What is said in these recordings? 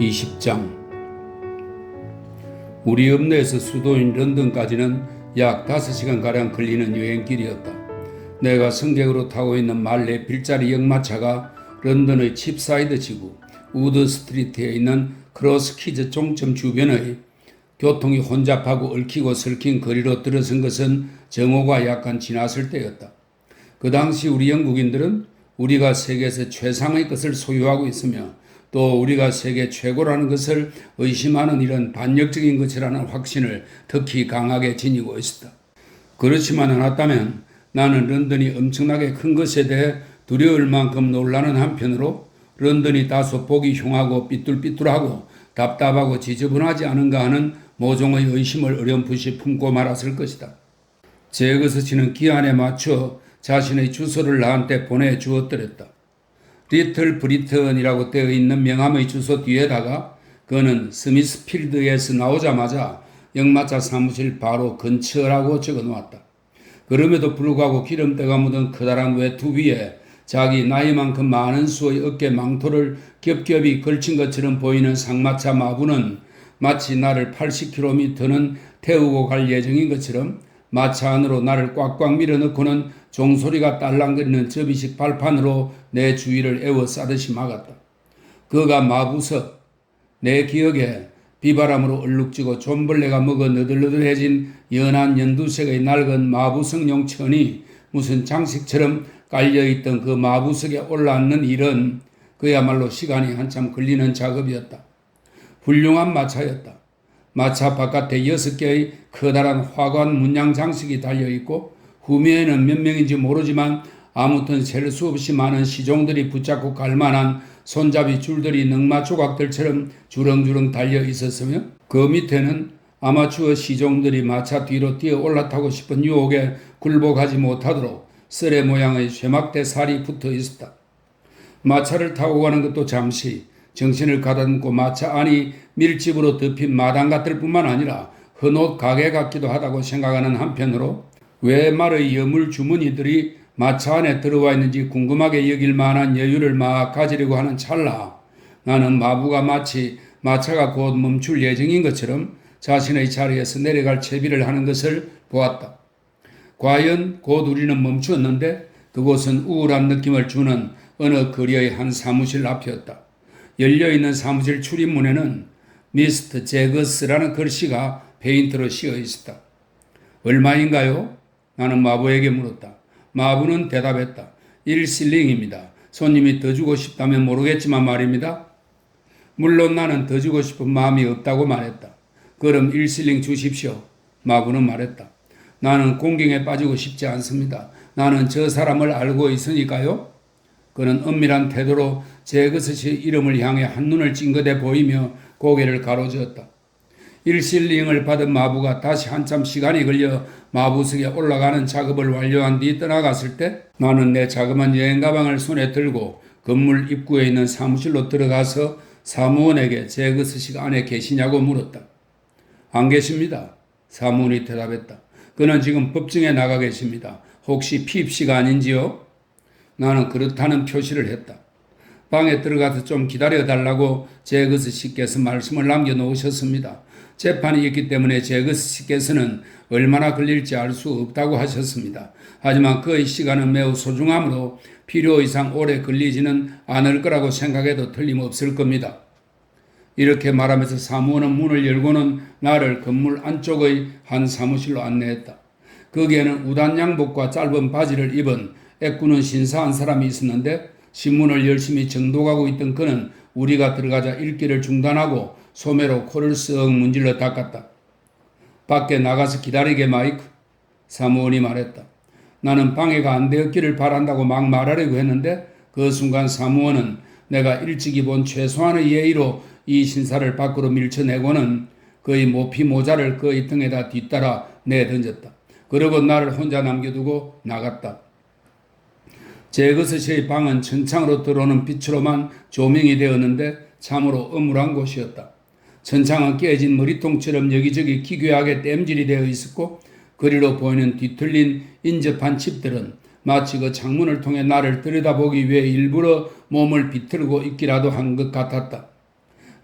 20장. 우리 읍내에서 수도인 런던까지는 약 5시간가량 걸리는 여행길이었다. 내가 승객으로 타고 있는 말레 빌자리 역마차가 런던의 칩사이드 지구 우드 스트리트에 있는 크로스키즈 종점 주변의 교통이 혼잡하고 얽히고 설킨 거리로 들어선 것은 정오가 약간 지났을 때였다. 그 당시 우리 영국인들은 우리가 세계에서 최상의 것을 소유하고 있으며 또 우리가 세계 최고라는 것을 의심하는 이런 반역적인 것이라는 확신을 특히 강하게 지니고 있었다. 그렇지만 않았다면 나는 런던이 엄청나게 큰 것에 대해 두려울 만큼 놀라는 한편으로 런던이 다소 보기 흉하고 삐뚤삐뚤하고 답답하고 지저분하지 않은가 하는 모종의 의심을 어렴풋이 품고 말았을 것이다. 제거스치는 기한에 맞춰 자신의 주소를 나한테 보내주었더랬다. 리틀 브리튼이라고 되어 있는 명함의 주소 뒤에다가 그는 스미스필드에서 나오자마자 역마차 사무실 바로 근처라고 적어놓았다. 그럼에도 불구하고 기름때가 묻은 커다란 외투 위에 자기 나이만큼 많은 수의 어깨 망토를 겹겹이 걸친 것처럼 보이는 상마차 마부는 마치 나를 80km는 태우고 갈 예정인 것처럼 마차 안으로 나를 꽉꽉 밀어넣고는 종소리가 딸랑거리는 접이식 발판으로 내 주위를 에워싸듯이 막았다. 그가 마부석, 내 기억에 비바람으로 얼룩지고 좀벌레가 먹어 너덜너덜해진 연한 연두색의 낡은 마부석용 천이 무슨 장식처럼 깔려있던 그 마부석에 올라앉는 일은 그야말로 시간이 한참 걸리는 작업이었다. 훌륭한 마차였다. 마차 바깥에 6개의 커다란 화관 문양 장식이 달려있고 후면에는 몇 명인지 모르지만 아무튼 셀 수 없이 많은 시종들이 붙잡고 갈만한 손잡이 줄들이 넝마 조각들처럼 주렁주렁 달려 있었으며 그 밑에는 아마추어 시종들이 마차 뒤로 뛰어 올라타고 싶은 유혹에 굴복하지 못하도록 썰의 모양의 쇠막대 살이 붙어 있었다. 마차를 타고 가는 것도 잠시 정신을 가다듬고 마차 안이 밀집으로 덮인 마당 같을 뿐만 아니라 헌옷 가게 같기도 하다고 생각하는 한편으로 왜 말의 여물 주머니들이 마차 안에 들어와 있는지 궁금하게 여길 만한 여유를 막 가지려고 하는 찰나 나는 마부가 마치 마차가 곧 멈출 예정인 것처럼 자신의 자리에서 내려갈 채비를 하는 것을 보았다. 과연 곧 우리는 멈추었는데 그곳은 우울한 느낌을 주는 어느 거리의 한 사무실 앞이었다. 열려있는 사무실 출입문에는 미스터 제거스라는 글씨가 페인트로 씌어 있었다. 얼마인가요? 나는 마부에게 물었다. 마부는 대답했다. 1실링입니다. 손님이 더 주고 싶다면 모르겠지만 말입니다. 물론 나는 더 주고 싶은 마음이 없다고 말했다. 그럼 1실링 주십시오. 마부는 말했다. 나는 공경에 빠지고 싶지 않습니다. 나는 저 사람을 알고 있으니까요. 그는 은밀한 태도로 제거스의 이름을 향해 한눈을 찡긋해 보이며 고개를 가로저었다. 1실링을 받은 마부가 다시 한참 시간이 걸려 마부석에 올라가는 작업을 완료한 뒤 떠나갔을 때 나는 내 자그만 여행 가방을 손에 들고 건물 입구에 있는 사무실로 들어가서 사무원에게 제거스 씨가 안에 계시냐고 물었다. 안 계십니다. 사무원이 대답했다. 그는 지금 법정에 나가 계십니다. 혹시 피입시가 아닌지요? 나는 그렇다는 표시를 했다. 방에 들어가서 좀 기다려달라고 제거스 씨께서 말씀을 남겨놓으셨습니다. 재판이 있기 때문에 제거스 씨께서는 얼마나 걸릴지 알 수 없다고 하셨습니다. 하지만 그의 시간은 매우 소중하므로 필요 이상 오래 걸리지는 않을 거라고 생각해도 틀림없을 겁니다. 이렇게 말하면서 사무원은 문을 열고는 나를 건물 안쪽의 한 사무실로 안내했다. 거기에는 우단 양복과 짧은 바지를 입은 애꾸는 신사한 사람이 있었는데 신문을 열심히 정독하고 있던 그는 우리가 들어가자 읽기를 중단하고 소매로 코를 쓱 문질러 닦았다. 밖에 나가서 기다리게 마이크. 사무원이 말했다. 나는 방해가 안 되었기를 바란다고 막 말하려고 했는데 그 순간 사무원은 내가 일찍이 본 최소한의 예의로 이 신사를 밖으로 밀쳐내고는 그의 모피 모자를 그의 등에다 뒤따라 내던졌다. 그러고 나를 혼자 남겨두고 나갔다. 제거스의 방은 천창으로 들어오는 빛으로만 조명이 되었는데 참으로 âm 울한 곳이었다. 천창은 깨진 머리통처럼 여기저기 기괴하게 땜질이 되어 있었고 거리로 보이는 뒤틀린 인접한 칩들은 마치 그 창문을 통해 나를 들여다보기 위해 일부러 몸을 비틀고 있기라도 한 것 같았다.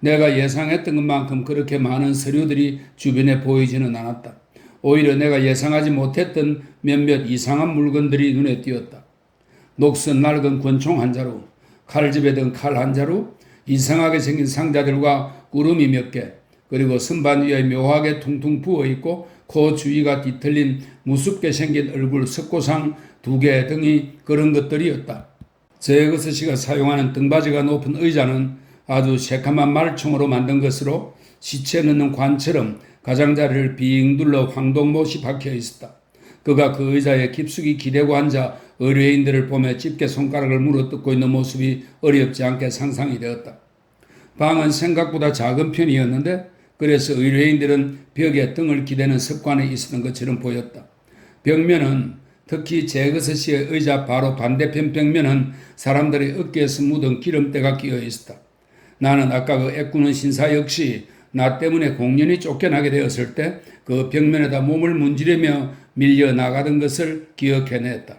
내가 예상했던 것만큼 그렇게 많은 서류들이 주변에 보이지는 않았다. 오히려 내가 예상하지 못했던 몇몇 이상한 물건들이 눈에 띄었다. 녹슨 낡은 권총 한 자루, 칼집에 든 칼 한 자루, 이상하게 생긴 상자들과 구름이 몇 개, 그리고 선반 위에 묘하게 퉁퉁 부어있고 코 주위가 뒤틀린 무섭게 생긴 얼굴 석고상 2개 등이 그런 것들이었다. 제거서 씨가 사용하는 등받이가 높은 의자는 아주 새카만 말총으로 만든 것으로 시체 넣는 관처럼 가장자리를 빙 둘러 황동못이 박혀 있었다. 그가 그 의자에 깊숙이 기대고 앉아 의뢰인들을 보며 집게 손가락을 물어뜯고 있는 모습이 어렵지 않게 상상이 되었다. 방은 생각보다 작은 편이었는데 그래서 의뢰인들은 벽에 등을 기대는 습관이 있었던 것처럼 보였다. 벽면은 특히 제거서 씨의 의자 바로 반대편 벽면은 사람들의 어깨에서 묻은 기름때가 끼어 있었다. 나는 아까 그 애꾸는 신사 역시 나 때문에 공연히 쫓겨나게 되었을 때 그 벽면에다 몸을 문지르며 밀려 나가던 것을 기억해냈다.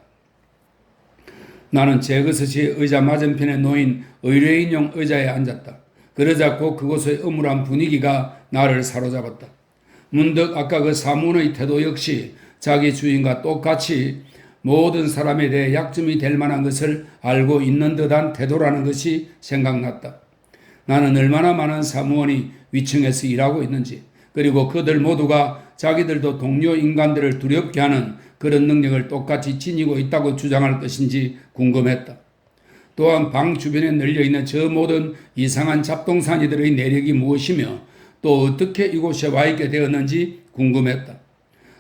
나는 제거서 씨의 의자 맞은편에 놓인 의뢰인용 의자에 앉았다. 그러자 꼭 그곳의 음울한 분위기가 나를 사로잡았다. 문득 아까 그 사문의 태도 역시 자기 주인과 똑같이 모든 사람에 대해 약점이 될 만한 것을 알고 있는 듯한 태도라는 것이 생각났다. 나는 얼마나 많은 사무원이 위층에서 일하고 있는지, 그리고 그들 모두가 자기들도 동료 인간들을 두렵게 하는 그런 능력을 똑같이 지니고 있다고 주장할 것인지 궁금했다. 또한 방 주변에 널려있는 저 모든 이상한 잡동사니들의 내력이 무엇이며 또 어떻게 이곳에 와 있게 되었는지 궁금했다.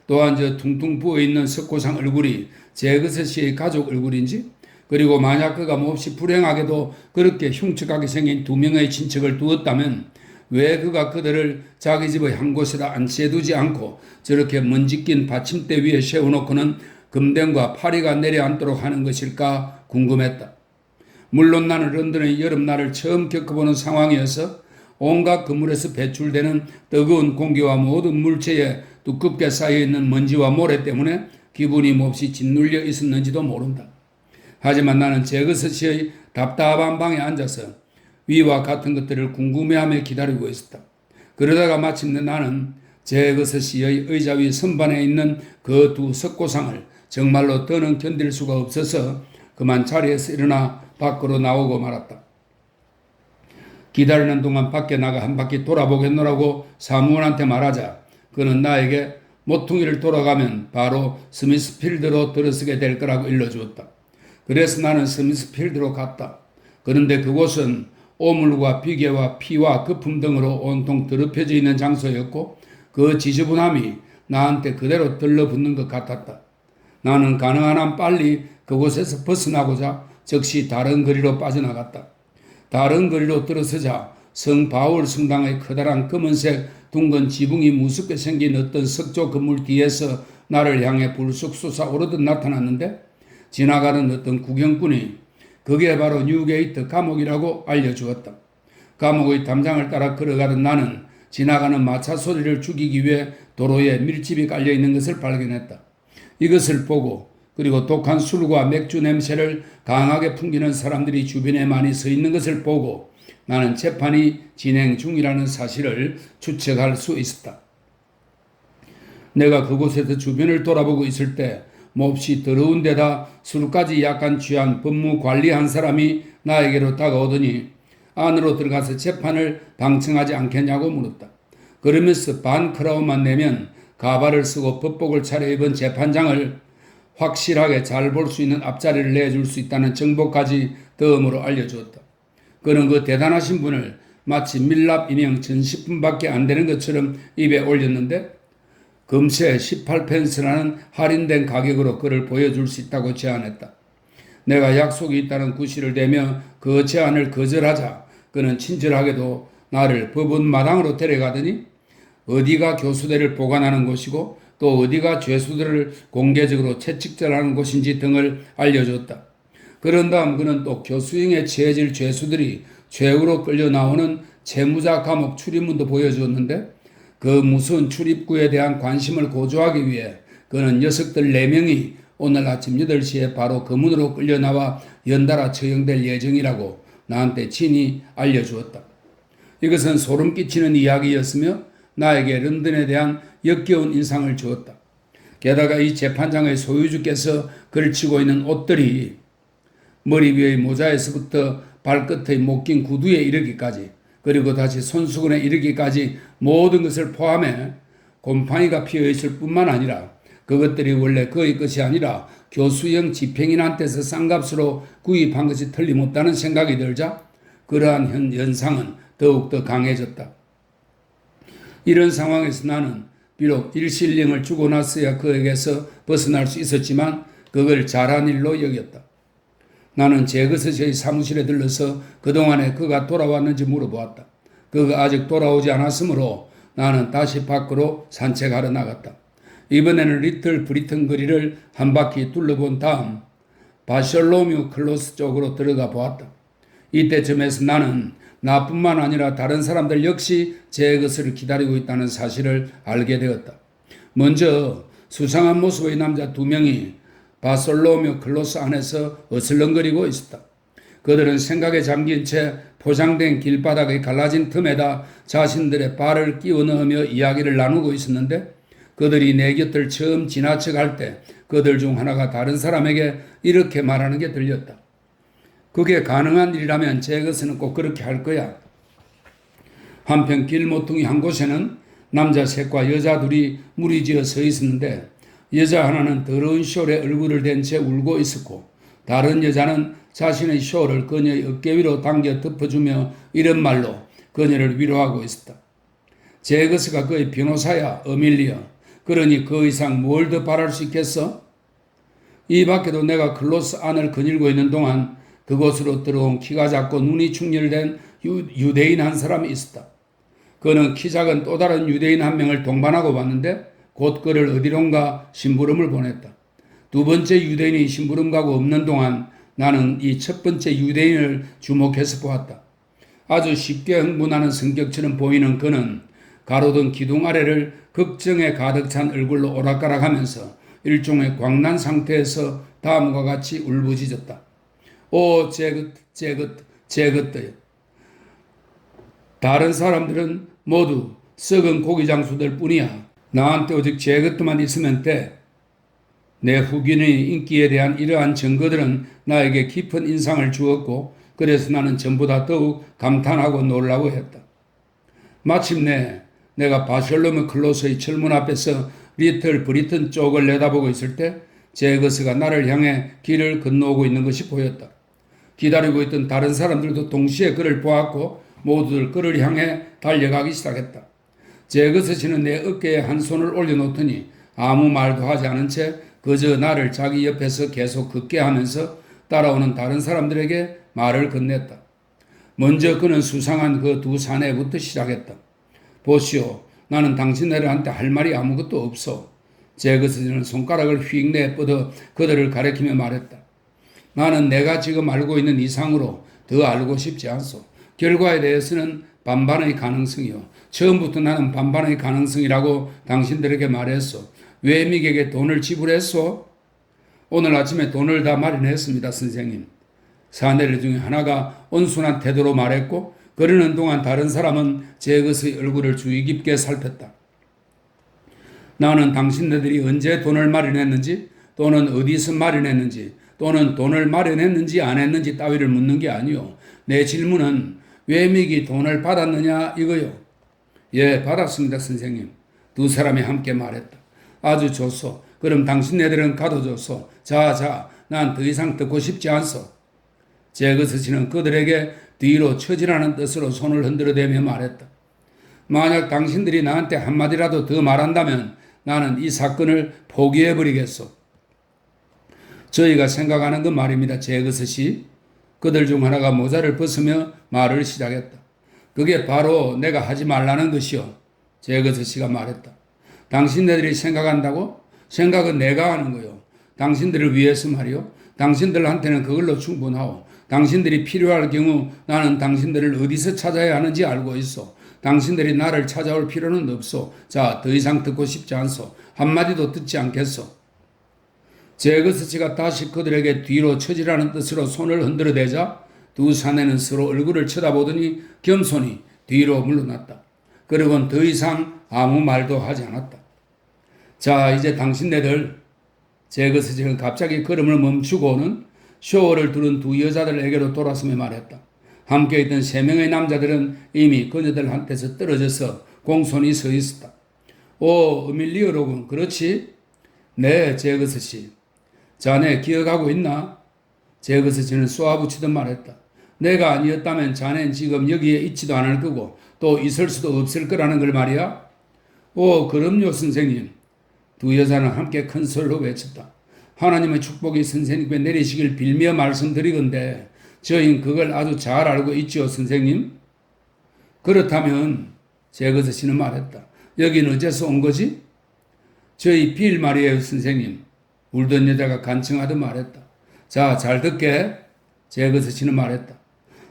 또한 저 퉁퉁 부어있는 석고상 얼굴이 제거서 씨의 가족 얼굴인지, 그리고 만약 그가 몹시 불행하게도 그렇게 흉측하게 생긴 2명의 친척을 두었다면 왜 그가 그들을 자기 집의 한 곳에다 안치해두지 않고 저렇게 먼지 낀 받침대 위에 세워놓고는 금댕과 파리가 내려앉도록 하는 것일까 궁금했다. 물론 나는 런던의 여름날을 처음 겪어보는 상황이어서 온갖 건물에서 배출되는 뜨거운 공기와 모든 물체에 두껍게 쌓여있는 먼지와 모래 때문에 기분이 몹시 짓눌려 있었는지도 모른다. 하지만 나는 제거서 씨의 답답한 방에 앉아서 위와 같은 것들을 궁금해하며 기다리고 있었다. 그러다가 마침내 나는 제거서 씨의 의자 위 선반에 있는 그 2 석고상을 정말로 더는 견딜 수가 없어서 그만 자리에서 일어나 밖으로 나오고 말았다. 기다리는 동안 밖에 나가 한 바퀴 돌아보겠노라고 사무원한테 말하자 그는 나에게 모퉁이를 돌아가면 바로 스미스필드로 들어서게 될 거라고 일러주었다. 그래서 나는 스미스필드로 갔다. 그런데 그곳은 오물과 비계와 피와 거품 등으로 온통 더럽혀져 있는 장소였고 그 지저분함이 나한테 그대로 들러붙는 것 같았다. 나는 가능한 한 빨리 그곳에서 벗어나고자 즉시 다른 거리로 빠져나갔다. 다른 거리로 들어서자 성 바울 성당의 커다란 검은색 둥근 지붕이 무섭게 생긴 어떤 석조 건물 뒤에서 나를 향해 불쑥 솟아오르듯 나타났는데 지나가는 어떤 구경꾼이 그게 바로 뉴게이트 감옥이라고 알려주었다. 감옥의 담장을 따라 걸어가던 나는 지나가는 마차 소리를 죽이기 위해 도로에 밀집이 깔려있는 것을 발견했다. 이것을 보고 그리고 독한 술과 맥주 냄새를 강하게 풍기는 사람들이 주변에 많이 서 있는 것을 보고 나는 재판이 진행 중이라는 사실을 추측할 수 있었다. 내가 그곳에서 주변을 돌아보고 있을 때 몹시 더러운 데다 술까지 약간 취한 법무관리 한 사람이 나에게로 다가오더니 안으로 들어가서 재판을 방청하지 않겠냐고 물었다. 그러면서 반 크라운만 내면 가발을 쓰고 법복을 차려입은 재판장을 확실하게 잘 볼 수 있는 앞자리를 내줄 수 있다는 정보까지 덤으로 알려주었다. 그는 그 대단하신 분을 마치 밀랍 인형 1000분밖에 안 되는 것처럼 입에 올렸는데 금세 18펜스라는 할인된 가격으로 그를 보여줄 수 있다고 제안했다. 내가 약속이 있다는 구실을 대며 그 제안을 거절하자 그는 친절하게도 나를 법원 마당으로 데려가더니 어디가 교수대를 보관하는 곳이고 또 어디가 죄수들을 공개적으로 채찍질하는 곳인지 등을 알려줬다. 그런 다음 그는 또 교수형에 처해질 죄수들이 최후로 끌려 나오는 채무자 감옥 출입문도 보여주었는데 그 무서운 출입구에 대한 관심을 고조하기 위해 그는 녀석들 4명이 오늘 아침 8시에 바로 그 문으로 끌려 나와 연달아 처형될 예정이라고 나한테 친히 알려주었다. 이것은 소름 끼치는 이야기였으며 나에게 런던에 대한 역겨운 인상을 주었다. 게다가 이 재판장의 소유주께서 걸치고 있는 옷들이 머리 위의 모자에서부터 발끝의 목긴 구두에 이르기까지, 그리고 다시 손수건에 이르기까지 모든 것을 포함해 곰팡이가 피어 있을 뿐만 아니라 그것들이 원래 그의 것이 아니라 교수형 집행인한테서 싼값으로 구입한 것이 틀림없다는 생각이 들자 그러한 현상은 더욱더 강해졌다. 이런 상황에서 나는 비록 일실령을 주고 났어야 그에게서 벗어날 수 있었지만 그걸 잘한 일로 여겼다. 나는 제거서의 사무실에 들러서 그동안에 그가 돌아왔는지 물어보았다. 그가 아직 돌아오지 않았으므로 나는 다시 밖으로 산책하러 나갔다. 이번에는 리틀 브리튼 거리를 한 바퀴 둘러본 다음 바셜로뮤 클로스 쪽으로 들어가 보았다. 이때쯤에서 나는 나뿐만 아니라 다른 사람들 역시 제 것을 기다리고 있다는 사실을 알게 되었다. 먼저 수상한 모습의 남자 2명이 바솔로뮤 클로스 안에서 어슬렁거리고 있었다. 그들은 생각에 잠긴 채 포장된 길바닥의 갈라진 틈에다 자신들의 발을 끼워 넣으며 이야기를 나누고 있었는데 그들이 내 곁을 처음 지나쳐갈 때 그들 중 하나가 다른 사람에게 이렇게 말하는 게 들렸다. 그게 가능한 일이라면 제 것은 꼭 그렇게 할 거야. 한편 길 모퉁이 한 곳에는 남자 셋과 여자 둘이 무리지어 서 있었는데 여자 하나는 더러운 숄에 얼굴을 댄 채 울고 있었고 다른 여자는 자신의 숄을 그녀의 어깨 위로 당겨 덮어주며 이런 말로 그녀를 위로하고 있었다. 제거스가 그의 변호사야, 어밀리아. 그러니 그 이상 뭘 더 바랄 수 있겠어? 이 밖에도 내가 클로스 안을 거닐고 있는 동안 그곳으로 들어온 키가 작고 눈이 충혈된 유대인 한 사람이 있었다. 그는 키 작은 또 다른 유대인 한 명을 동반하고 왔는데 곧 그를 어디론가 심부름을 보냈다. 두 번째 유대인이 심부름 가고 없는 동안 나는 이 첫 번째 유대인을 주목해서 보았다. 아주 쉽게 흥분하는 성격처럼 보이는 그는 가로등 기둥 아래를 걱정에 가득 찬 얼굴로 오락가락하면서 일종의 광난 상태에서 다음과 같이 울부짖었다. 오, 제것들. 다른 사람들은 모두 썩은 고기 장수들 뿐이야. 나한테 오직 제것들만 있으면 돼. 내 후견의 인기에 대한 이러한 증거들은 나에게 깊은 인상을 주었고 그래서 나는 전보다 더욱 감탄하고 놀라고 했다. 마침내 내가 바셜로뮤 클로스의 철문 앞에서 리틀 브리튼 쪽을 내다보고 있을 때 제거스가 나를 향해 길을 건너오고 있는 것이 보였다. 기다리고 있던 다른 사람들도 동시에 그를 보았고 모두들 그를 향해 달려가기 시작했다. 제거스 씨는 내 어깨에 한 손을 올려놓더니 아무 말도 하지 않은 채 그저 나를 자기 옆에서 계속 걷게 하면서 따라오는 다른 사람들에게 말을 건넸다. 먼저 그는 수상한 그 두 사내부터 시작했다. 보시오, 나는 당신네들한테 할 말이 아무것도 없어. 제거스는 손가락을 휙 내뻗어 그들을 가리키며 말했다. 나는 내가 지금 알고 있는 이상으로 더 알고 싶지 않소. 결과에 대해서는 반반의 가능성이요. 처음부터 나는 반반의 가능성이라고 당신들에게 말했소. 왜 미국에게 돈을 지불했소? 오늘 아침에 돈을 다 마련했습니다, 선생님. 사내들 중에 하나가 온순한 태도로 말했고 그러는 동안 다른 사람은 제것의 얼굴을 주의 깊게 살폈다. 나는 당신네들이 언제 돈을 마련했는지 또는 어디서 마련했는지 또는 돈을 마련했는지 안 했는지 따위를 묻는 게 아니요. 내 질문은 왜 미국이 돈을 받았느냐 이거요. 예, 받았습니다, 선생님. 두 사람이 함께 말했다. 아주 좋소. 그럼 당신네들은 가둬줬소. 자, 난 더 이상 듣고 싶지 않소. 제거스 씨는 그들에게 뒤로 처지라는 뜻으로 손을 흔들어대며 말했다. 만약 당신들이 나한테 한마디라도 더 말한다면 나는 이 사건을 포기해버리겠소. 저희가 생각하는 건 말입니다, 제거스 씨. 그들 중 하나가 모자를 벗으며 말을 시작했다. 그게 바로 내가 하지 말라는 것이요. 제거스 씨가 말했다. 당신네들이 생각한다고? 생각은 내가 하는 거요. 당신들을 위해서 말이요. 당신들한테는 그걸로 충분하오. 당신들이 필요할 경우 나는 당신들을 어디서 찾아야 하는지 알고 있어. 당신들이 나를 찾아올 필요는 없소. 자, 더 이상 듣고 싶지 않소. 한마디도 듣지 않겠소. 제거스 씨가 다시 그들에게 뒤로 처지라는 뜻으로 손을 흔들어대자 두 사내는 서로 얼굴을 쳐다보더니 겸손히 뒤로 물러났다. 그리고는 더 이상 아무 말도 하지 않았다. 자, 이제 당신네들, 제거스지는 갑자기 걸음을 멈추고는 쇼어를 두른 두 여자들에게로 돌아서며 말했다. 함께 있던 3명의 남자들은 이미 그녀들한테서 떨어져서 공손히 서 있었다. 오, 에밀리오로군. 그렇지? 네, 제거스 씨. 자네 기억하고 있나? 제거스 씨는 쏘아붙이듯 말했다. 내가 아니었다면 자넨 지금 여기에 있지도 않을 거고 또 있을 수도 없을 거라는 걸 말이야? 오, 그럼요, 선생님. 두 여자는 함께 큰 소리로 외쳤다. 하나님의 축복이 선생님께 내리시길 빌며 말씀드리건대 저희는 그걸 아주 잘 알고 있지요, 선생님. 그렇다면 제거스 씨는 말했다. 여긴 어째서 온 거지? 저희 빌 말이에요, 선생님. 울던 여자가 간청하듯 말했다. 자, 잘 듣게. 제거스 씨는 말했다.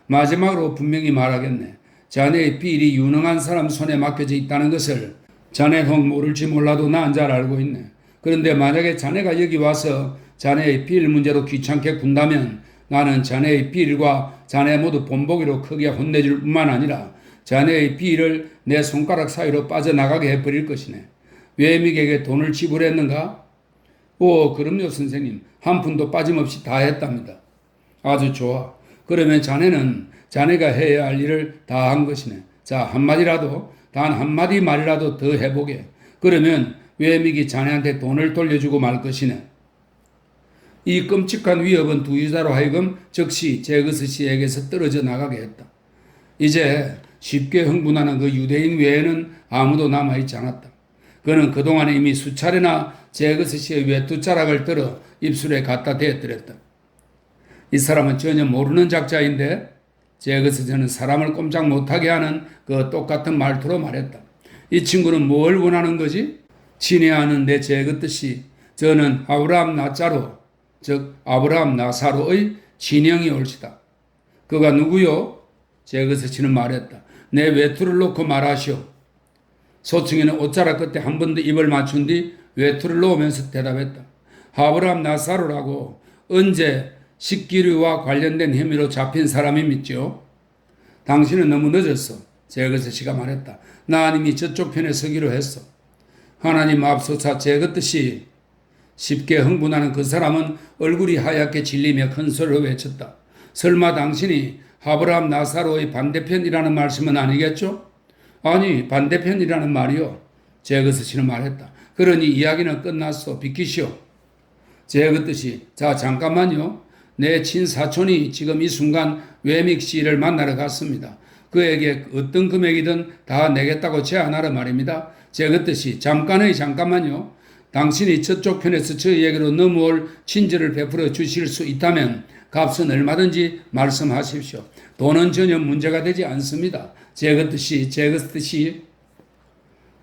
마지막으로 분명히 말하겠네. 자네의 빌이 유능한 사람 손에 맡겨져 있다는 것을 자네 혹 모를지 몰라도 난 잘 알고 있네. 그런데 만약에 자네가 여기 와서 자네의 빌 문제로 귀찮게 군다면 나는 자네의 빌과 자네 모두 본보기로 크게 혼내줄 뿐만 아니라 자네의 빌을 내 손가락 사이로 빠져나가게 해버릴 것이네. 외믹에게 돈을 지불했는가? 오, 그럼요, 선생님. 한 푼도 빠짐없이 다 했답니다. 아주 좋아. 그러면 자네는 자네가 해야 할 일을 다 한 것이네. 자, 한마디라도, 단 한마디 말이라도 더 해보게. 그러면 외믹이 자네한테 돈을 돌려주고 말 것이네. 이 끔찍한 위협은 두 여자로 하여금 즉시 제거스 씨에게서 떨어져 나가게 했다. 이제 쉽게 흥분하는 그 유대인 외에는 아무도 남아있지 않았다. 그는 그동안에 이미 수차례나 제거스 씨의 외투자락을 들어 입술에 갖다 대었더랬다. 이 사람은 전혀 모르는 작자인데 제거스는 사람을 꼼짝 못하게 하는 그 똑같은 말투로 말했다. 이 친구는 뭘 원하는 거지? 친애하는 내 제거듯이 저는 아브라함 나자로, 즉 아브라함 나사로의 친형이 올시다. 그가 누구요? 제거스는 말했다. 내 외투를 놓고 말하시오. 소층이는 옷자락 끝에 한 번 더 입을 맞춘 뒤 외투를 놓으면서 대답했다. 아브라함 나사로라고 언제 식기류와 관련된 혐의로 잡힌 사람이 믿죠? 당신은 너무 늦었어. 제거스 씨가 말했다. 나 이미 저쪽 편에 서기로 했어. 하나님 앞서사 제거듯이 쉽게 흥분하는 그 사람은 얼굴이 하얗게 질리며 큰 소리로 외쳤다. 설마 당신이 아브라함 나사로의 반대편이라는 말씀은 아니겠죠? 아니, 반대편이라는 말이요. 제거스 씨는 말했다. 그러니 이야기는 끝났어. 비키시오. 제거듯이 자, 잠깐만요. 내 친사촌이 지금 이 순간 외믹 씨를 만나러 갔습니다. 그에게 어떤 금액이든 다 내겠다고 제안하러 말입니다. 제거듯이 잠깐만요. 당신이 저쪽 편에서 저희에게로 넘어올 친절을 베풀어 주실 수 있다면 값은 얼마든지 말씀하십시오. 돈은 전혀 문제가 되지 않습니다. 제거듯이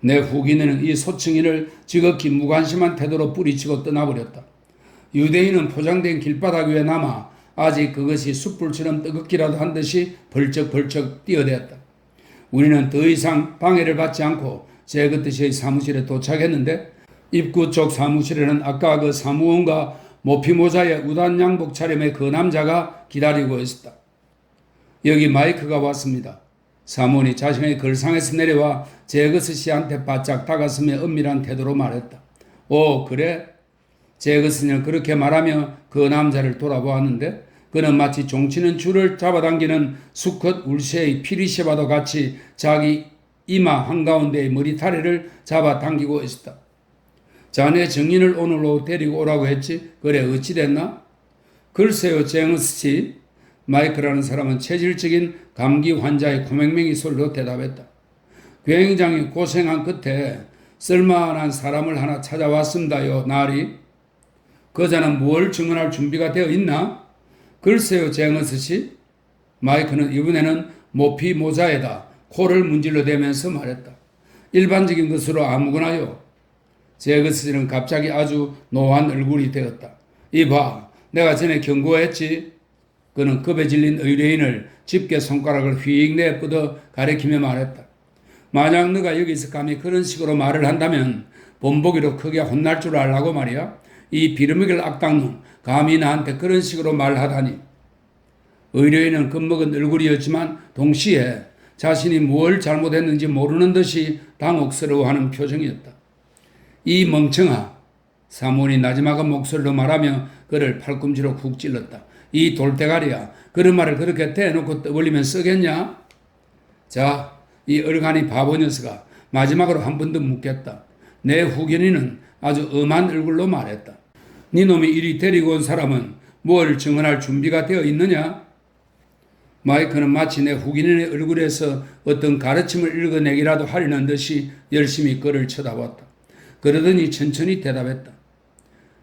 내 후기는 이 소층인을 지극히 무관심한 태도로 뿌리치고 떠나버렸다. 유대인은 포장된 길바닥 위에 남아 아직 그것이 숯불처럼 뜨겁기라도 한 듯이 벌쩍벌쩍 뛰어댔다. 우리는 더 이상 방해를 받지 않고 제거듯이의 사무실에 도착했는데 입구 쪽 사무실에는 아까 그 사무원과 모피모자의 우단 양복 차림의 그 남자가 기다리고 있었다. 여기 마이크가 왔습니다. 사무원이 자신의 걸상에서 내려와 제거스 씨한테 바짝 다가서며 은밀한 태도로 말했다. 오, 그래? 제거스는 그렇게 말하며 그 남자를 돌아보았는데 그는 마치 종치는 줄을 잡아당기는 수컷 울새의 피리시바도 같이 자기 이마 한가운데의 머리타래를 잡아당기고 있었다. 자네 정인을 오늘 오후 데리고 오라고 했지? 그래, 어찌 됐나? 글쎄요, 제거스 씨. 마이크라는 사람은 체질적인 감기 환자의 코맹맹이 소리로 대답했다. 굉장히 고생한 끝에 쓸만한 사람을 하나 찾아왔습니다요, 나리. 그자는 뭘 증언할 준비가 되어 있나? 글쎄요, 제거스 씨. 마이크는 이번에는 모피 모자에다 코를 문질러 대면서 말했다. 일반적인 것으로 아무거나요. 제거스 씨는 갑자기 아주 노한 얼굴이 되었다. 이봐, 내가 전에 경고했지. 그는 겁에 질린 의뢰인을 집게 손가락을 휙 내뻗어 가리키며 말했다. 만약 너가 여기서 감히 그런 식으로 말을 한다면 본보기로 크게 혼날 줄 알라고 말이야. 이 비르미글 악당놈, 감히 나한테 그런 식으로 말하다니. 의뢰인은 겁먹은 얼굴이었지만 동시에 자신이 뭘 잘못했는지 모르는 듯이 당혹스러워하는 표정이었다. 이 멍청아, 사무엘이 나지막한 목소리로 말하며 그를 팔꿈치로 훅 찔렀다. 이 돌대가리야, 그런 말을 그렇게 대놓고 떠벌리면 쓰겠냐? 자, 이 얼간이 바보 녀석아, 마지막으로 한 번 더 묻겠다. 내 후견인은 아주 엄한 얼굴로 말했다. 네 놈이 이리 데리고 온 사람은 뭘 증언할 준비가 되어 있느냐? 마이크는 마치 내 후견인의 얼굴에서 어떤 가르침을 읽어내기라도 하려는 듯이 열심히 그를 쳐다봤다. 그러더니 천천히 대답했다.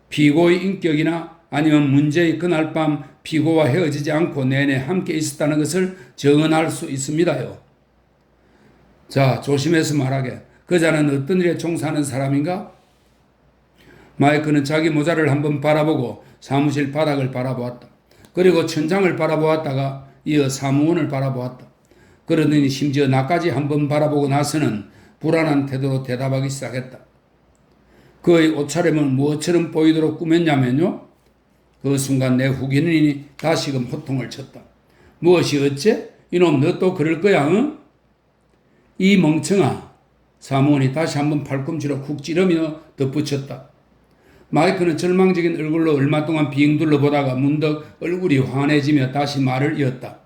피고의 인격이나 아니면 문제의 그날 밤 피고와 헤어지지 않고 내내 함께 있었다는 것을 증언할 수 있습니다요. 자, 조심해서 말하게. 그자는 어떤 일에 종사하는 사람인가? 마이크는 자기 모자를 한번 바라보고 사무실 바닥을 바라보았다. 그리고 천장을 바라보았다가 이어 사무원을 바라보았다. 그러더니 심지어 나까지 한번 바라보고 나서는 불안한 태도로 대답하기 시작했다. 그의 옷차림은 무엇처럼 보이도록 꾸몄냐면요. 그 순간 내 후견인이 다시금 호통을 쳤다. 무엇이 어째? 이놈 너 또 그럴 거야, 응? 이 멍청아. 사무원이 다시 한번 팔꿈치로 쿡 찌르며 덧붙였다. 마이크는 절망적인 얼굴로 얼마 동안 빙 둘러보다가 문득 얼굴이 환해지며 다시 말을 이었다.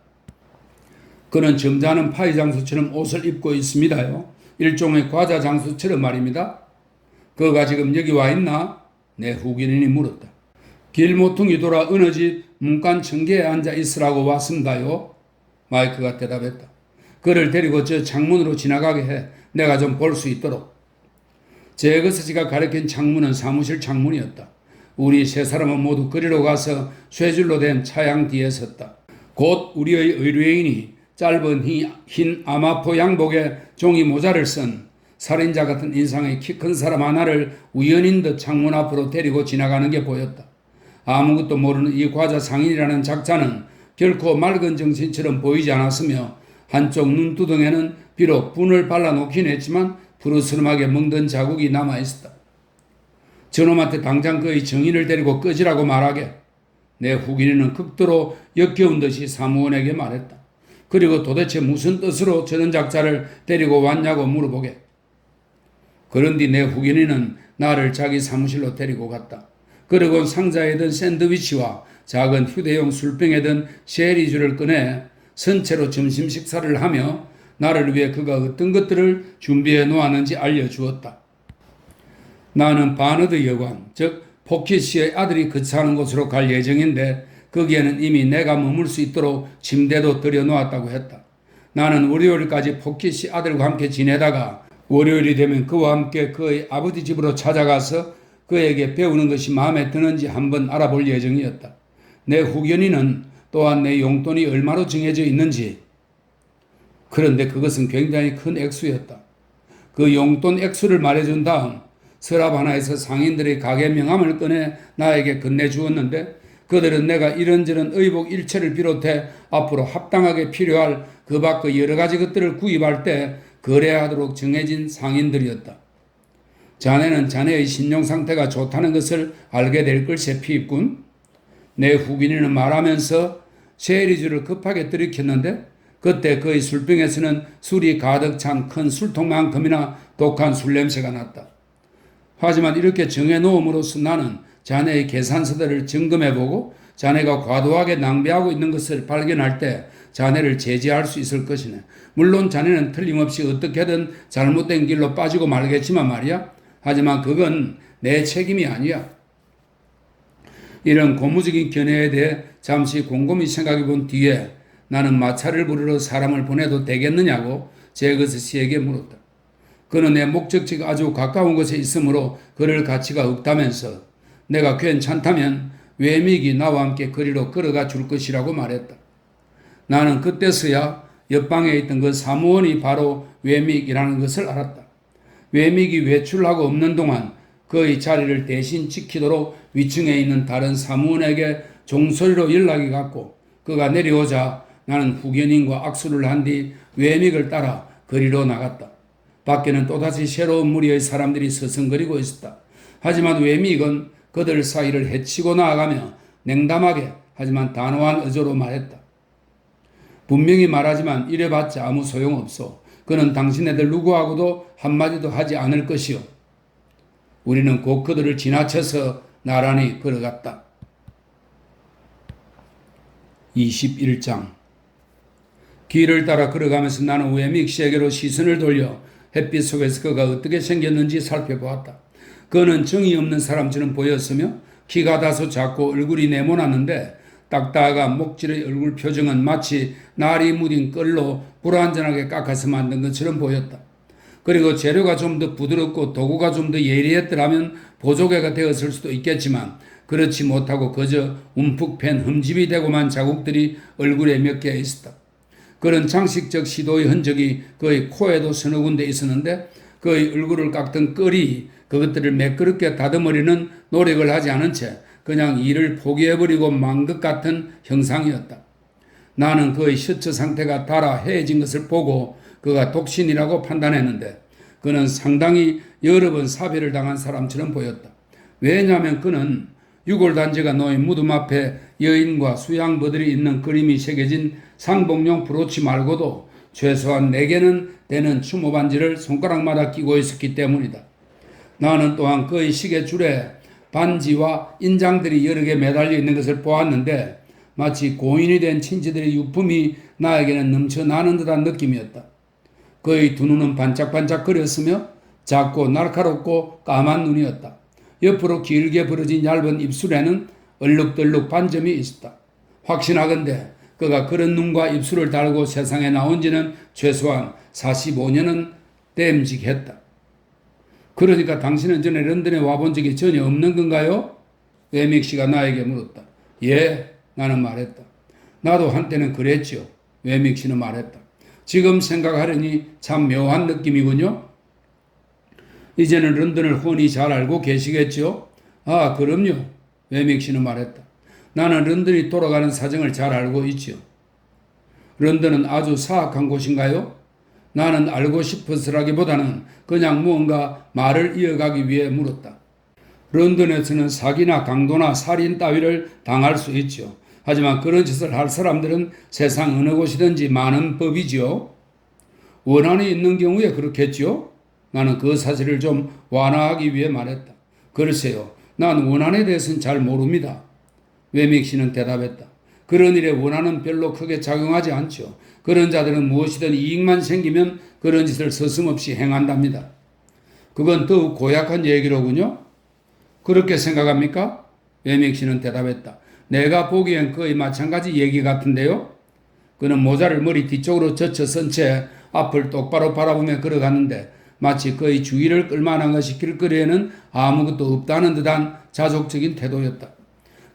그는 점잖은 파이 장수처럼 옷을 입고 있습니다요. 일종의 과자 장수처럼 말입니다. 그가 지금 여기 와 있나? 내 후견인이 물었다. 길모퉁이 돌아 어느 집 문간 청계에 앉아 있으라고 왔습니다요. 마이크가 대답했다. 그를 데리고 저 창문으로 지나가게 해. 내가 좀 볼 수 있도록. 제거스지가 가리킨 창문은 사무실 창문이었다. 우리 세 사람은 모두 그리로 가서 쇠줄로 된 차양 뒤에 섰다. 곧 우리의 의뢰인이 짧은 흰 아마포 양복에 종이 모자를 쓴 살인자 같은 인상의 키 큰 사람 하나를 우연인 듯 창문 앞으로 데리고 지나가는 게 보였다. 아무것도 모르는 이 과자 상인이라는 작자는 결코 맑은 정신처럼 보이지 않았으며 한쪽 눈두덩에는 비록 분을 발라놓긴 했지만 푸르스름하게 멍든 자국이 남아있었다. 저놈한테 당장 그의 정인을 데리고 꺼지라고 말하게. 내 후견인은 극도로 역겨운 듯이 사무원에게 말했다. 그리고 도대체 무슨 뜻으로 저런 작자를 데리고 왔냐고 물어보게. 그런 뒤 내 후견인은 나를 자기 사무실로 데리고 갔다. 그리고 상자에 든 샌드위치와 작은 휴대용 술병에 든 쉐리주를 꺼내 선체로 점심 식사를 하며 나를 위해 그가 어떤 것들을 준비해 놓았는지 알려주었다. 나는 바너드 여관, 즉 포키 씨의 아들이 거처하는 곳으로 갈 예정인데 거기에는 이미 내가 머물 수 있도록 침대도 들여놓았다고 했다. 나는 월요일까지 포키 씨 아들과 함께 지내다가 월요일이 되면 그와 함께 그의 아버지 집으로 찾아가서 그에게 배우는 것이 마음에 드는지 한번 알아볼 예정이었다. 내 후견인은 또한 내 용돈이 얼마로 정해져 있는지, 그런데 그것은 굉장히 큰 액수였다. 그 용돈 액수를 말해준 다음 서랍 하나에서 상인들의 가게 명함을 꺼내 나에게 건네주었는데 그들은 내가 이런저런 의복 일체를 비롯해 앞으로 합당하게 필요할 그 밖의 여러 가지 것들을 구입할 때 거래하도록 정해진 상인들이었다. 자네는 자네의 신용 상태가 좋다는 것을 알게 될 걸세 피입군. 내 후견인은 말하면서 쉐리주를 급하게 들이켰는데 그때 그의 술병에서는 술이 가득 찬 큰 술통만큼이나 독한 술 냄새가 났다. 하지만 이렇게 정해놓음으로써 나는 자네의 계산서들을 점검해보고 자네가 과도하게 낭비하고 있는 것을 발견할 때 자네를 제지할 수 있을 것이네. 물론 자네는 틀림없이 어떻게든 잘못된 길로 빠지고 말겠지만 말이야. 하지만 그건 내 책임이 아니야. 이런 고무적인 견해에 대해 잠시 곰곰이 생각해 본 뒤에 나는 마차를 부르러 사람을 보내도 되겠느냐고 제거스 씨에게 물었다. 그는 내 목적지가 아주 가까운 곳에 있으므로 그럴 가치가 없다면서 내가 괜찮다면 외믹이 나와 함께 거리로 걸어가 줄 것이라고 말했다. 나는 그때서야 옆방에 있던 그 사무원이 바로 외믹이라는 것을 알았다. 외믹이 외출하고 없는 동안 그의 자리를 대신 지키도록 위층에 있는 다른 사무원에게 종소리로 연락이 갔고 그가 내려오자 나는 후견인과 악수를 한 뒤 외믹을 따라 거리로 나갔다. 밖에는 또다시 새로운 무리의 사람들이 서성거리고 있었다. 하지만 외믹은 그들 사이를 헤치고 나아가며 냉담하게 하지만 단호한 어조로 말했다. 분명히 말하지만 이래봤자 아무 소용없소. 그는 당신네들 누구하고도 한마디도 하지 않을 것이요. 우리는 곧 그들을 지나쳐서 나란히 걸어갔다. 21장. 길을 따라 걸어가면서 나는 웨믹 씨에게로 시선을 돌려 햇빛 속에서 그가 어떻게 생겼는지 살펴보았다. 그는 정이 없는 사람처럼 보였으며 키가 다소 작고 얼굴이 네모났는데 딱딱한 목질의 얼굴 표정은 마치 날이 묻은 끌로 불완전하게 깎아서 만든 것처럼 보였다. 그리고 재료가 좀 더 부드럽고 도구가 좀 더 예리했더라면 보조개가 되었을 수도 있겠지만 그렇지 못하고 그저 움푹 팬 흠집이 되고만 자국들이 얼굴에 몇 개 있었다. 그런 장식적 시도의 흔적이 그의 코에도 서너 군데 있었는데 그의 얼굴을 깎던 끌이 그것들을 매끄럽게 다듬으려는 노력을 하지 않은 채 그냥 일을 포기해버리고 만 것 같은 형상이었다. 나는 그의 셔츠 상태가 달아 해진 것을 보고 그가 독신이라고 판단했는데 그는 상당히 여러 번 사별을 당한 사람처럼 보였다. 왜냐하면 그는 유골단지가 놓인 무덤 앞에 여인과 수양버들이 있는 그림이 새겨진 상복용 브로치 말고도 최소한 4개는 되는 추모 반지를 손가락마다 끼고 있었기 때문이다. 나는 또한 그의 시계줄에 반지와 인장들이 여러 개 매달려 있는 것을 보았는데 마치 고인이 된 친지들의 유품이 나에게는 넘쳐나는 듯한 느낌이었다. 그의 두 눈은 반짝반짝거렸으며 작고 날카롭고 까만 눈이었다. 옆으로 길게 벌어진 얇은 입술에는 얼룩덜룩 반점이 있었다. 확신하건대 그가 그런 눈과 입술을 달고 세상에 나온 지는 최소한 45년은 땜직했다. 그러니까 당신은 전에 런던에 와본 적이 전혀 없는 건가요? 웨믹 씨가 나에게 물었다. 예, 나는 말했다. 나도 한때는 그랬죠. 웨믹 씨는 말했다. 지금 생각하려니 참 묘한 느낌이군요. 이제는 런던을 훤히 잘 알고 계시겠죠? 아, 그럼요. 웨믹 씨는 말했다. 나는 런던이 돌아가는 사정을 잘 알고 있죠. 런던은 아주 사악한 곳인가요? 나는 알고 싶어서라기보다는 그냥 무언가 말을 이어가기 위해 물었다. 런던에서는 사기나 강도나 살인 따위를 당할 수 있죠. 하지만 그런 짓을 할 사람들은 세상 어느 곳이든지 많은 법이지요. 원한이 있는 경우에 그렇겠죠. 나는 그 사실을 좀 완화하기 위해 말했다. 글쎄요, 난 원한에 대해서는 잘 모릅니다. 웨믹 씨는 대답했다. 그런 일에 원한은 별로 크게 작용하지 않죠. 그런 자들은 무엇이든 이익만 생기면 그런 짓을 서슴없이 행한답니다. 그건 더욱 고약한 얘기로군요. 그렇게 생각합니까? 웨믹 씨는 대답했다. 내가 보기엔 거의 마찬가지 얘기 같은데요. 그는 모자를 머리 뒤쪽으로 젖혀 쓴 채 앞을 똑바로 바라보며 걸어갔는데 마치 그의 주의를 끌만한 것이 길거리에는 아무것도 없다는 듯한 자족적인 태도였다.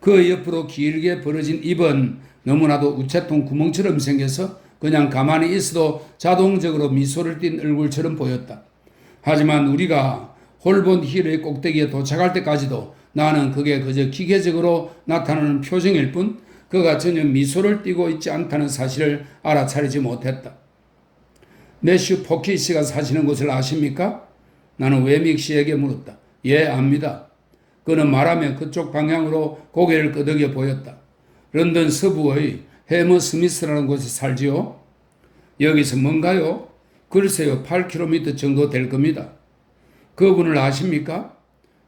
그 옆으로 길게 벌어진 입은 너무나도 우체통 구멍처럼 생겨서 그냥 가만히 있어도 자동적으로 미소를 띤 얼굴처럼 보였다. 하지만 우리가 홀본 힐의 꼭대기에 도착할 때까지도 나는 그게 그저 기계적으로 나타나는 표정일 뿐 그가 전혀 미소를 띠고 있지 않다는 사실을 알아차리지 못했다. 매슈 포키 씨가 사시는 곳을 아십니까? 나는 웨믹 씨에게 물었다. 예, 압니다. 그는 말하며 그쪽 방향으로 고개를 끄덕여 보였다. 런던 서부의 해머 스미스라는 곳에 살지요? 여기서 뭔가요? 글쎄요, 8km 정도 될 겁니다. 그분을 아십니까?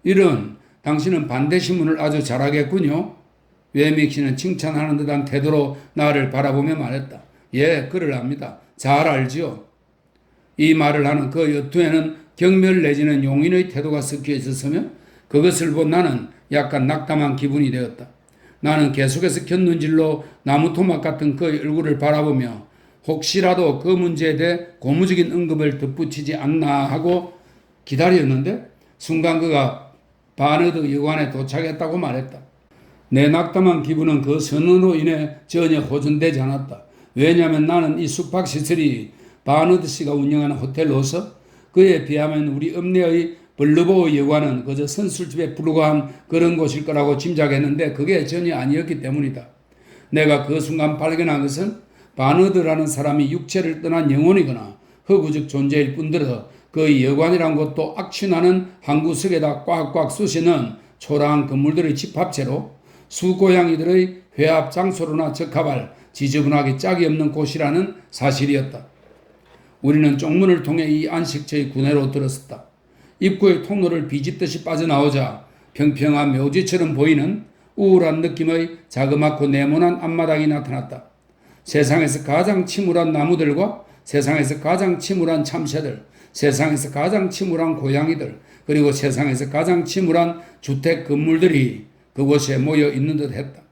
이런, 당신은 반대신문을 아주 잘하겠군요. 웨믹 씨는 칭찬하는 듯한 태도로 나를 바라보며 말했다. 예, 그를 압니다. 잘 알지요. 이 말을 하는 그 여투에는 경멸 내지는 용인의 태도가 섞여 있었으며 그것을 본 나는 약간 낙담한 기분이 되었다. 나는 계속해서 곁눈질로 나무토막 같은 그의 얼굴을 바라보며 혹시라도 그 문제에 대해 고무적인 언급을 덧붙이지 않나 하고 기다렸는데 순간 그가 바너드 여관에 도착했다고 말했다. 내 낙담한 기분은 그 선언으로 인해 전혀 호전되지 않았다. 왜냐하면 나는 이 숙박시설이 바너드 씨가 운영하는 호텔로서 그에 비하면 우리 읍내의 벌르보의 여관은 그저 선술집에 불과한 그런 곳일 거라고 짐작했는데 그게 전혀 아니었기 때문이다. 내가 그 순간 발견한 것은 바너드라는 사람이 육체를 떠난 영혼이거나 허구적 존재일 뿐더러 그 여관이란 곳도 악취나는 한 구석에다 꽉꽉 쑤시는 초라한 건물들의 집합체로 수고양이들의 회합 장소로나 적합할 지저분하게 짝이 없는 곳이라는 사실이었다. 우리는 쪽문을 통해 이 안식처의 구내로 들었었다. 입구의 통로를 비집듯이 빠져나오자 평평한 묘지처럼 보이는 우울한 느낌의 자그맣고 네모난 앞마당이 나타났다. 세상에서 가장 침울한 나무들과 세상에서 가장 침울한 참새들, 세상에서 가장 침울한 고양이들, 그리고 세상에서 가장 침울한 주택 건물들이 그곳에 모여 있는 듯 했다.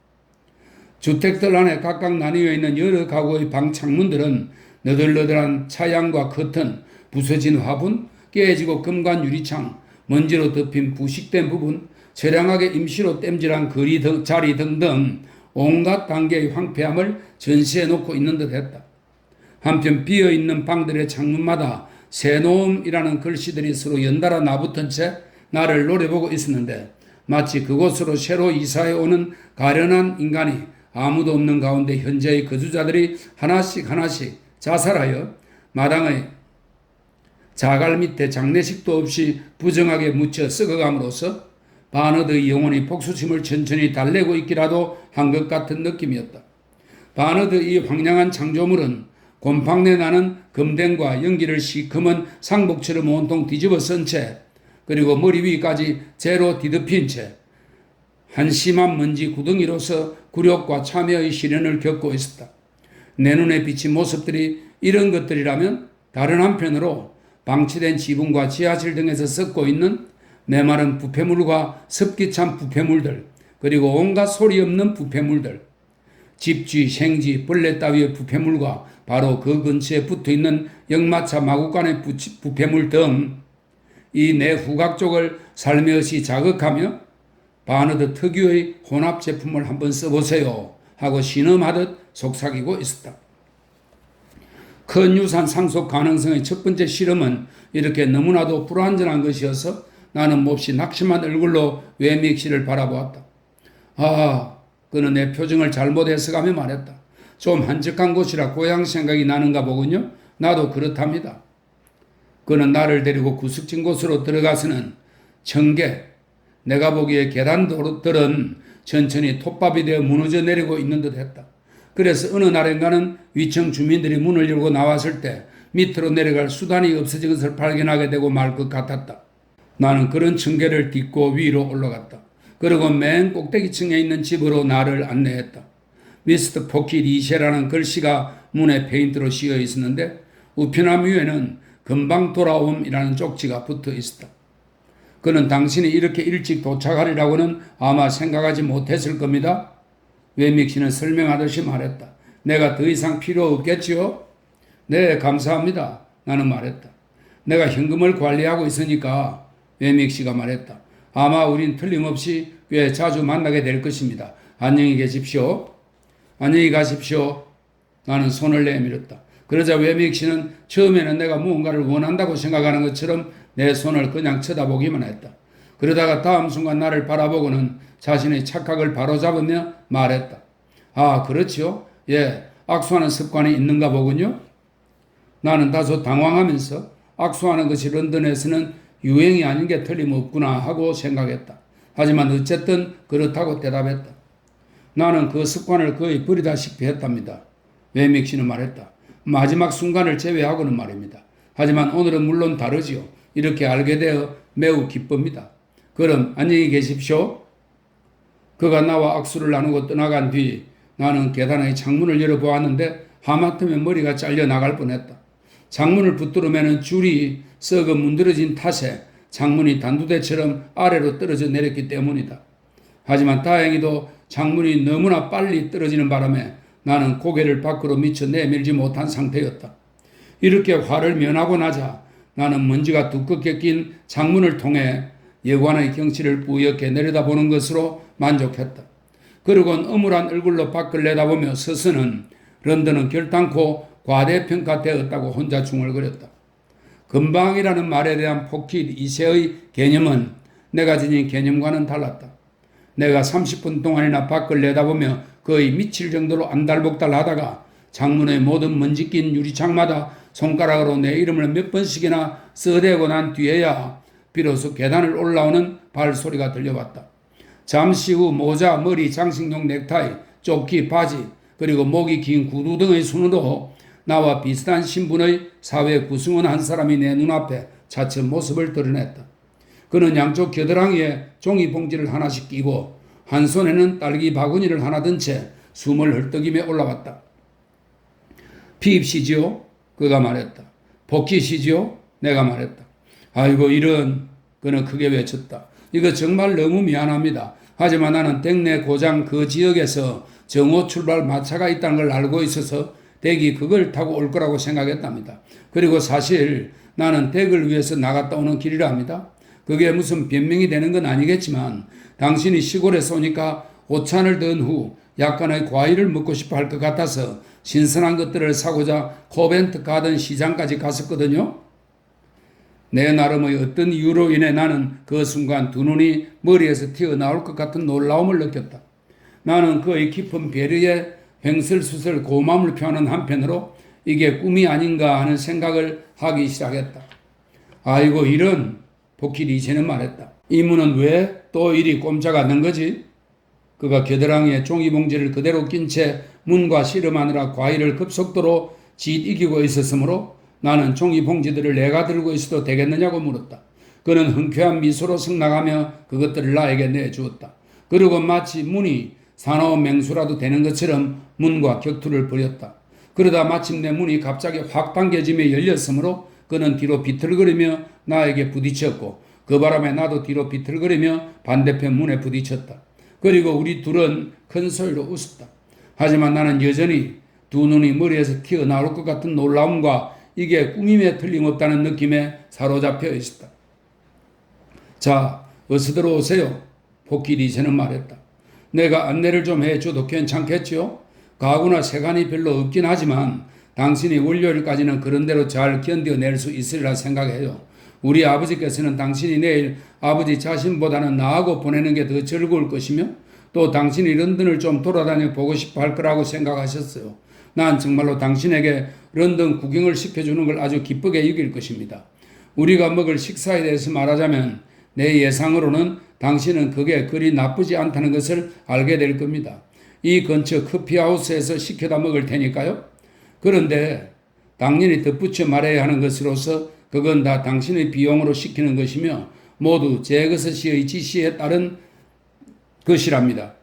주택들 안에 각각 나뉘어 있는 여러 가구의 방 창문들은 너덜너덜한 차양과 커튼, 부서진 화분, 깨지고 금관 유리창, 먼지로 덮인 부식된 부분, 처량하게 임시로 땜질한 자리 등등 온갖 단계의 황폐함을 전시해 놓고 있는 듯 했다. 한편 비어있는 방들의 창문마다 새노음이라는 글씨들이 서로 연달아 나붙은 채 나를 노려보고 있었는데 마치 그곳으로 새로 이사해 오는 가련한 인간이 아무도 없는 가운데 현재의 거주자들이 하나씩 자살하여 마당의 자갈 밑에 장례식도 없이 부정하게 묻혀 썩어감으로써 바너드의 영혼이 복수심을 천천히 달래고 있기라도 한 것 같은 느낌이었다. 바너드 이 황량한 창조물은 곰팡내 나는 금댕과 연기를 시커먼 상복처럼 온통 뒤집어 쓴 채 그리고 머리 위까지 재로 뒤덮인 채 한심한 먼지 구덩이로서 굴욕과 참여의 시련을 겪고 있었다. 내 눈에 비친 모습들이 이런 것들이라면 다른 한편으로 방치된 지붕과 지하실 등에서 썩고 있는 메마른 부패물과 습기 찬 부패물들, 그리고 온갖 소리 없는 부패물들, 집쥐, 생쥐, 벌레 따위의 부패물과 바로 그 근처에 붙어있는 역마차 마구간의 부패물 등 이 내 후각 쪽을 살며시 자극하며 바너드 특유의 혼합 제품을 한번 써보세요 하고 신음하듯 속삭이고 있었다. 큰 유산 상속 가능성의 첫 번째 실험은 이렇게 너무나도 불완전한 것이어서 나는 몹시 낙심한 얼굴로 웨믹 씨를 바라보았다. 그는 내 표정을 잘못 해석하며 말했다. 좀 한적한 곳이라 고향 생각이 나는가 보군요. 나도 그렇답니다. 그는 나를 데리고 구석진 곳으로 들어가서는 청계, 내가 보기에 계단들은 천천히 톱밥이 되어 무너져 내리고 있는 듯 했다. 그래서 어느 날인가는 위층 주민들이 문을 열고 나왔을 때 밑으로 내려갈 수단이 없어진 것을 발견하게 되고 말 것 같았다. 나는 그런 층계를 딛고 위로 올라갔다. 그리고 맨 꼭대기층에 있는 집으로 나를 안내했다. 미스터 포키 리셰라는 글씨가 문에 페인트로 씌어 있었는데 우편함 위에는 금방 돌아옴이라는 쪽지가 붙어 있었다. 그는 당신이 이렇게 일찍 도착하리라고는 아마 생각하지 못했을 겁니다. 웨믹 씨는 설명하듯이 말했다. 내가 더 이상 필요 없겠지요? 네, 감사합니다. 나는 말했다. 내가 현금을 관리하고 있으니까. 웨믹 씨가 말했다. 아마 우린 틀림없이 꽤 자주 만나게 될 것입니다. 안녕히 계십시오. 안녕히 가십시오. 나는 손을 내밀었다. 그러자 웨믹 씨는 처음에는 내가 무언가를 원한다고 생각하는 것처럼 내 손을 그냥 쳐다보기만 했다. 그러다가 다음 순간 나를 바라보고는 자신의 착각을 바로잡으며 말했다. 그렇지요? 예, 악수하는 습관이 있는가 보군요. 나는 다소 당황하면서 악수하는 것이 런던에서는 유행이 아닌 게 틀림없구나 하고 생각했다. 하지만 어쨌든 그렇다고 대답했다. 나는 그 습관을 거의 버리다시피 했답니다. 웨믹 씨는 말했다. 마지막 순간을 제외하고는 말입니다. 하지만 오늘은 물론 다르지요. 이렇게 알게 되어 매우 기쁩니다. 그럼 안녕히 계십시오. 그가 나와 악수를 나누고 떠나간 뒤 나는 계단의 창문을 열어보았는데 하마터면 머리가 잘려 나갈 뻔했다. 창문을 붙들으면 줄이 썩어 문드러진 탓에 창문이 단두대처럼 아래로 떨어져 내렸기 때문이다. 하지만 다행히도 창문이 너무나 빨리 떨어지는 바람에 나는 고개를 밖으로 미쳐 내밀지 못한 상태였다. 이렇게 화를 면하고 나자 나는 먼지가 두껍게 낀 창문을 통해 여관의 경치를 뿌옇게 내려다보는 것으로 만족했다. 그러곤 어물한 얼굴로 밖을 내다보며 스스는 런던은 결단코 과대평가되었다고 혼자 중얼거렸다. 금방이라는 말에 대한 포키 2세의 개념은 내가 지닌 개념과는 달랐다. 내가 30분 동안이나 밖을 내다보며 거의 미칠 정도로 안달복달 하다가 창문의 모든 먼지 낀 유리창마다 손가락으로 내 이름을 몇 번씩이나 써대고 난 뒤에야 비로소 계단을 올라오는 발소리가 들려왔다. 잠시 후 모자, 머리, 장식용 넥타이, 조끼, 바지, 그리고 목이 긴 구두 등의 순으로 나와 비슷한 신분의 사회 구성원 한 사람이 내 눈앞에 차츰 모습을 드러냈다. 그는 양쪽 겨드랑이에 종이 봉지를 하나씩 끼고 한 손에는 딸기 바구니를 하나 든 채 숨을 헐떡이며 올라왔다. 피입시지요? 그가 말했다. 복귀시지요? 내가 말했다. 아이고 이런, 그는 크게 외쳤다. 이거 정말 너무 미안합니다. 하지만 나는 댁내 고장 그 지역에서 정오 출발 마차가 있다는 걸 알고 있어서 댁이 그걸 타고 올 거라고 생각했답니다. 그리고 사실 나는 댁을 위해서 나갔다 오는 길이랍니다. 그게 무슨 변명이 되는 건 아니겠지만 당신이 시골에서 오니까 오찬을 든 후 약간의 과일을 먹고 싶어 할 것 같아서 신선한 것들을 사고자 코벤트 가든 시장까지 갔었거든요. 내 나름의 어떤 이유로 인해 나는 그 순간 두 눈이 머리에서 튀어나올 것 같은 놀라움을 느꼈다. 나는 그의 깊은 배려에 횡설수설 고마움을 표하는 한편으로 이게 꿈이 아닌가 하는 생각을 하기 시작했다. 아이고 이런, 복희 리체는 말했다. 이문은 왜 또 이리 꼼짝 않는 거지? 그가 겨드랑이에 종이봉지를 그대로 낀 채 문과 씨름하느라 과일을 급속도로 이기고 있었으므로 나는 종이봉지들을 내가 들고 있어도 되겠느냐고 물었다. 그는 흔쾌한 미소로 승낙하며 그것들을 나에게 내주었다. 그리고 마치 문이 사나운 맹수라도 되는 것처럼 문과 격투를 벌였다. 그러다 마침내 문이 갑자기 확 당겨지며 열렸으므로 그는 뒤로 비틀거리며 나에게 부딪혔고 그 바람에 나도 뒤로 비틀거리며 반대편 문에 부딪혔다. 그리고 우리 둘은 큰 소리로 웃었다. 하지만 나는 여전히 두 눈이 머리에서 튀어나올 것 같은 놀라움과 이게 꿈임에 틀림없다는 느낌에 사로잡혀 있었다. 자, 어서 들어오세요. 복희 리체는 말했다. 내가 안내를 좀 해줘도 괜찮겠지요? 가구나 세간이 별로 없긴 하지만 당신이 월요일까지는 그런 대로 잘 견뎌낼 수 있으리라 생각해요. 우리 아버지께서는 당신이 내일 아버지 자신보다는 나하고 보내는 게 더 즐거울 것이며 또 당신이 런던을 좀 돌아다녀 보고 싶어 할 거라고 생각하셨어요. 난 정말로 당신에게 런던 구경을 시켜주는 걸 아주 기쁘게 여길 것입니다. 우리가 먹을 식사에 대해서 말하자면 내 예상으로는 당신은 그게 그리 나쁘지 않다는 것을 알게 될 겁니다. 이 근처 커피하우스에서 시켜다 먹을 테니까요. 그런데 당연히 덧붙여 말해야 하는 것으로서 그건 다 당신의 비용으로 시키는 것이며 모두 제거서시의 지시에 따른 것이랍니다.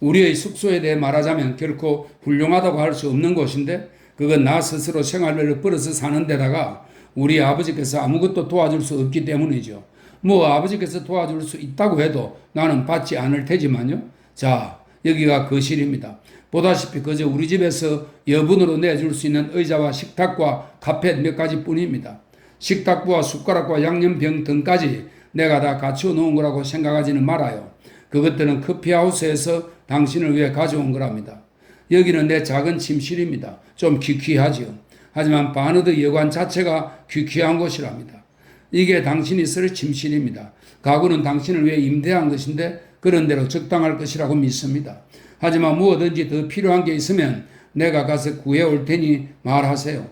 우리의 숙소에 대해 말하자면 결코 훌륭하다고 할 수 없는 곳인데 그건 나 스스로 생활비를 벌어서 사는 데다가 우리 아버지께서 아무것도 도와줄 수 없기 때문이죠. 뭐 아버지께서 도와줄 수 있다고 해도 나는 받지 않을 테지만요. 자, 여기가 거실입니다. 보다시피 그저 우리 집에서 여분으로 내줄 수 있는 의자와 식탁과 카펫 몇 가지 뿐입니다. 식탁부와 숟가락과 양념병 등까지 내가 다 갖추어 놓은 거라고 생각하지는 말아요. 그것들은 커피하우스에서 당신을 위해 가져온 거랍니다. 여기는 내 작은 침실입니다. 좀 귀퀴하지요. 하지만 바너드 여관 자체가 귀퀴한 곳이랍니다. 이게 당신이 쓸 침실입니다. 가구는 당신을 위해 임대한 것인데 그런 대로 적당할 것이라고 믿습니다. 하지만 무엇든지 더 필요한 게 있으면 내가 가서 구해올 테니 말하세요.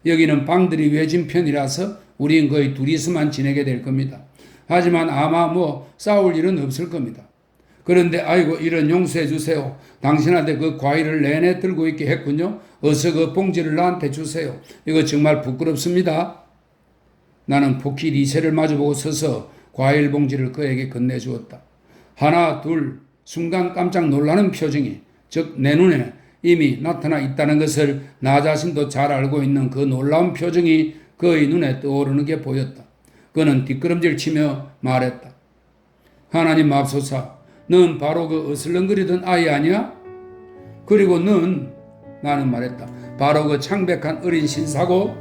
여기는 방들이 외진 편이라서 우린 거의 둘이서만 지내게 될 겁니다. 하지만 아마 싸울 일은 없을 겁니다. 그런데 아이고 이런 용서해 주세요. 당신한테 그 과일을 내내 들고 있게 했군요. 어서 그 봉지를 나한테 주세요. 이거 정말 부끄럽습니다. 나는 복희 리체를 마주보고 서서 과일 봉지를 그에게 건네주었다. 하나 둘 순간 깜짝 놀라는 표정이 즉 내 눈에 이미 나타나 있다는 것을 나 자신도 잘 알고 있는 그 놀라운 표정이 그의 눈에 떠오르는 게 보였다. 그는 뒷걸음질 치며 말했다. 하나님 맙소사, 넌 바로 그 어슬렁거리던 아이 아니야? 그리고 나는 말했다. 바로 그 창백한 어린 신사고